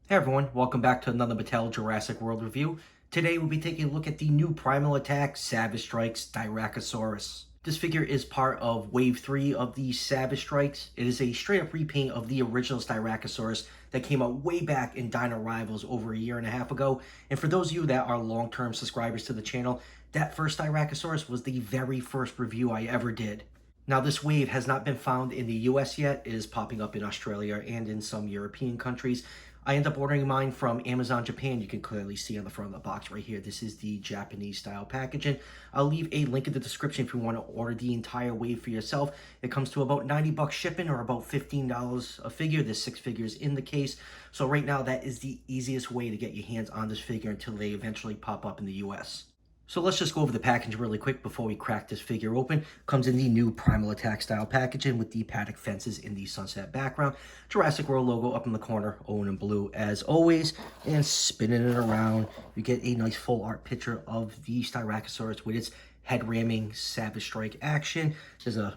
Hey everyone, welcome back to another Mattel Jurassic World review. Today we'll be taking a look at the new Primal Attack Savage Strikes Styracosaurus. This figure is part of Wave 3 of the Savage Strikes. It is a straight up repaint of the original Styracosaurus that came out way back in Dino Rivals over a year and a half ago. And for those of you that are long-term subscribers to the channel, that first Styracosaurus was the very first review I ever did. Now, this wave has not been found in the US yet. It is popping up in Australia and in some European countries. I end up ordering mine from Amazon Japan. You can clearly see on the front of the box right here. This is the Japanese style packaging. I'll leave a link in the description if you want to order the entire wave for yourself. It comes to about 90 bucks shipping or about $15 a figure. There's 6 figures in the case. So right now that is the easiest way to get your hands on this figure until they eventually pop up in the US. So let's just go over the package really quick before we crack this figure open. Comes in the new Primal Attack style packaging with the paddock fences in the sunset background. Jurassic World logo up in the corner, Owen in blue as always. And spinning it around, you get a nice full art picture of the Styracosaurus with its head ramming Savage Strike action. There's a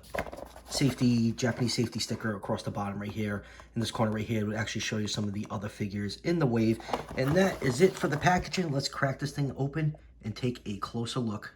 Japanese safety sticker across the bottom right here. In this corner right here, it will actually show you some of the other figures in the wave. And that is it for the packaging. Let's crack this thing open and take a closer look.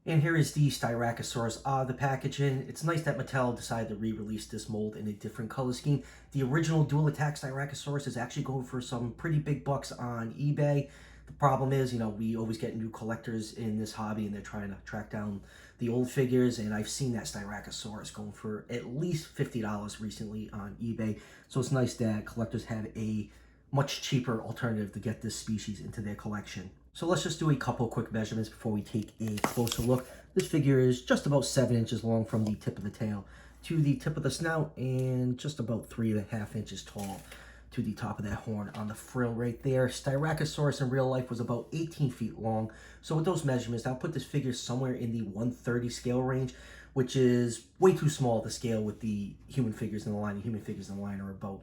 And here is the Styracosaurus out of the packaging. It's nice that Mattel decided to re-release this mold in a different color scheme. The original dual attack Styracosaurus is actually going for some pretty big bucks on eBay. The problem is, we always get new collectors in this hobby and they're trying to track down the old figures, and I've seen that Styracosaurus going for at least $50 recently on eBay. So it's nice that collectors have a much cheaper alternative to get this species into their collection. So let's just do a couple quick measurements before we take a closer look. This figure is just about 7 inches long from the tip of the tail to the tip of the snout, and just about 3.5 inches tall to the top of that horn on the frill right there. Styracosaurus in real life was about 18 feet long. So with those measurements, I'll put this figure somewhere in the 130 scale range, which is way too small to scale with the human figures in the line. The human figures in the line are about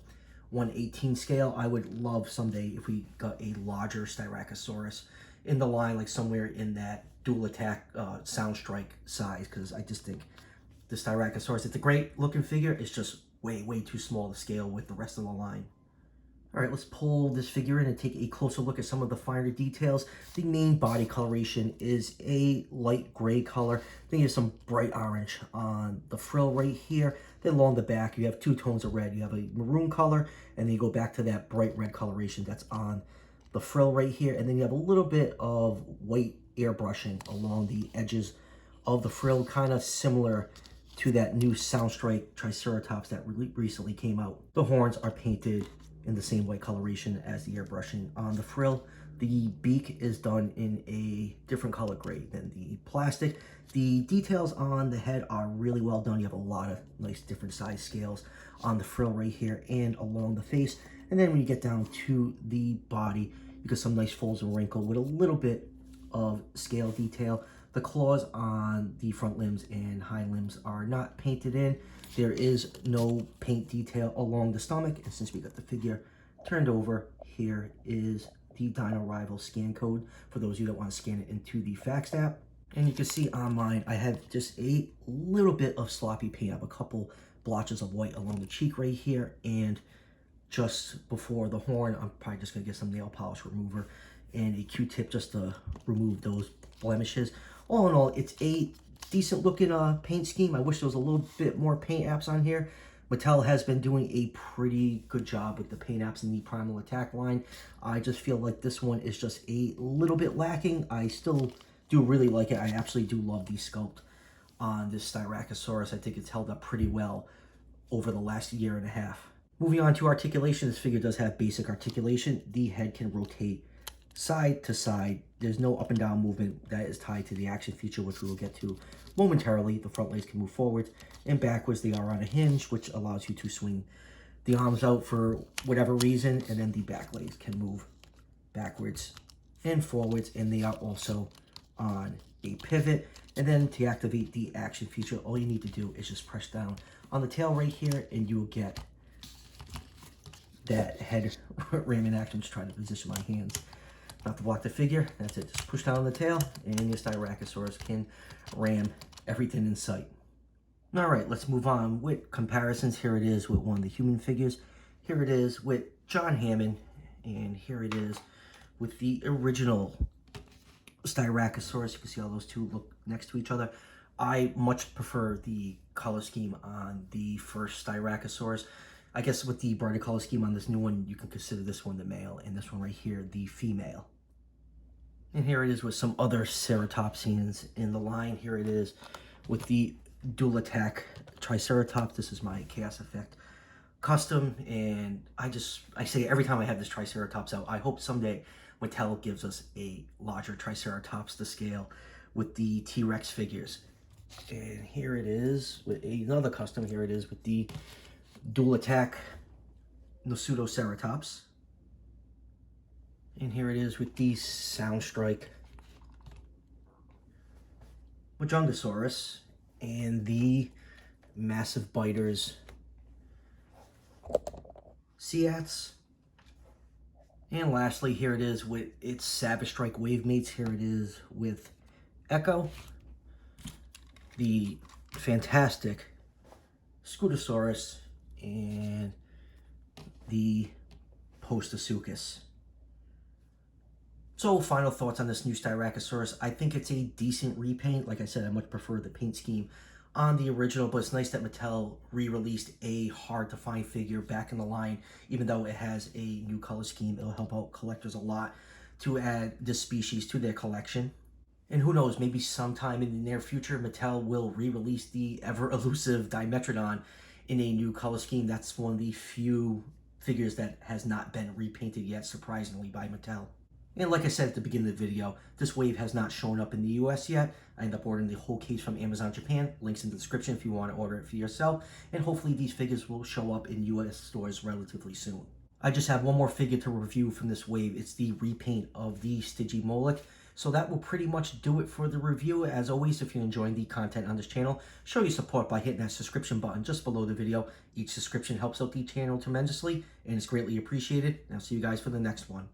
118 scale. I would love someday if we got a larger Styracosaurus in the line, like somewhere in that dual attack sound strike size, because I just think the Styracosaurus, it's a great looking figure. It's just way too small to scale with the rest of the line. All right, let's pull this figure in and take a closer look at some of the finer details. The main body coloration is a light gray color. Then you have some bright orange on the frill right here. Then along the back, you have 2 tones of red. You have a maroon color, and then you go back to that bright red coloration that's on the frill right here. And then you have a little bit of white airbrushing along the edges of the frill, kind of similar to that new Soundstrike Triceratops that recently came out. The horns are painted in the same white coloration as the airbrushing on the frill. The beak is done in a different color gray than the plastic. The details on the head are really well done. You have a lot of nice different size scales on the frill right here and along the face. And then when you get down to the body, you get some nice folds and wrinkle with a little bit of scale detail. The claws on the front limbs and hind limbs are not painted in. There is no paint detail along the stomach. And since we got the figure turned over, here is the Dino Rival scan code for those of you that want to scan it into the fax app. And you can see on mine, I have just a little bit of sloppy paint. I have a couple blotches of white along the cheek right here, and just before the horn, I'm probably just gonna get some nail polish remover and a Q-tip just to remove those blemishes. All in all, it's a decent looking paint scheme. I wish there was a little bit more paint apps on here. Mattel has been doing a pretty good job with the paint apps in the Primal Attack line. I just feel like this one is just a little bit lacking. I still do really like it. I absolutely do love the sculpt on this Styracosaurus. I think it's held up pretty well over the last year and a half. Moving on to articulation, this figure does have basic articulation. The head can rotate side to side. There's no up and down movement that is tied to the action feature, which we will get to momentarily. The front legs can move forwards and backwards. They are on a hinge, which allows you to swing the arms out for whatever reason, and then the back legs can move backwards and forwards, and they are also on a pivot. And then to activate the action feature, all you need to do is just press down on the tail right here, and you will get that head ramming action. I'm just trying to position my hands not to block the figure. That's it. Just push down on the tail, and your Styracosaurus can ram everything in sight. All right, let's move on with comparisons. Here it is with one of the human figures. Here it is with John Hammond, and here it is with the original Styracosaurus. You can see all those two look next to each other. I much prefer the color scheme on the first Styracosaurus. I guess with the brighter color scheme on this new one, you can consider this one the male, and this one right here the female. And here it is with some other ceratopsians in the line. Here it is with the dual attack Triceratops. This is my Chaos Effect custom, and I say every time I have this Triceratops out, I hope someday Mattel gives us a larger Triceratops to scale with the T-Rex figures. And here it is with another custom. Here it is with the dual attack Pseudoceratops. And here it is with the Soundstrike Majungasaurus and the Massive Biters Seats. And lastly, here it is with its Savage Strike Wave Mates. Here it is with Echo, the fantastic Scutosaurus, and the Postosuchus. So, final thoughts on this new Styracosaurus. I think it's a decent repaint. Like I said, I much prefer the paint scheme on the original, but it's nice that Mattel re-released a hard-to-find figure back in the line. Even though it has a new color scheme, it'll help out collectors a lot to add this species to their collection. And who knows, maybe sometime in the near future, Mattel will re-release the ever-elusive Dimetrodon in a new color scheme. That's one of the few figures that has not been repainted yet, surprisingly, by Mattel. And like I said at the beginning of the video, this wave has not shown up in the US yet. I ended up ordering the whole case from Amazon Japan. Links in the description if you want to order it for yourself. And hopefully these figures will show up in US stores relatively soon. I just have one more figure to review from this wave. It's the repaint of the Stygimoloch. So that will pretty much do it for the review. As always, if you're enjoying the content on this channel, show your support by hitting that subscription button just below the video. Each subscription helps out the channel tremendously and is greatly appreciated. And I'll see you guys for the next one.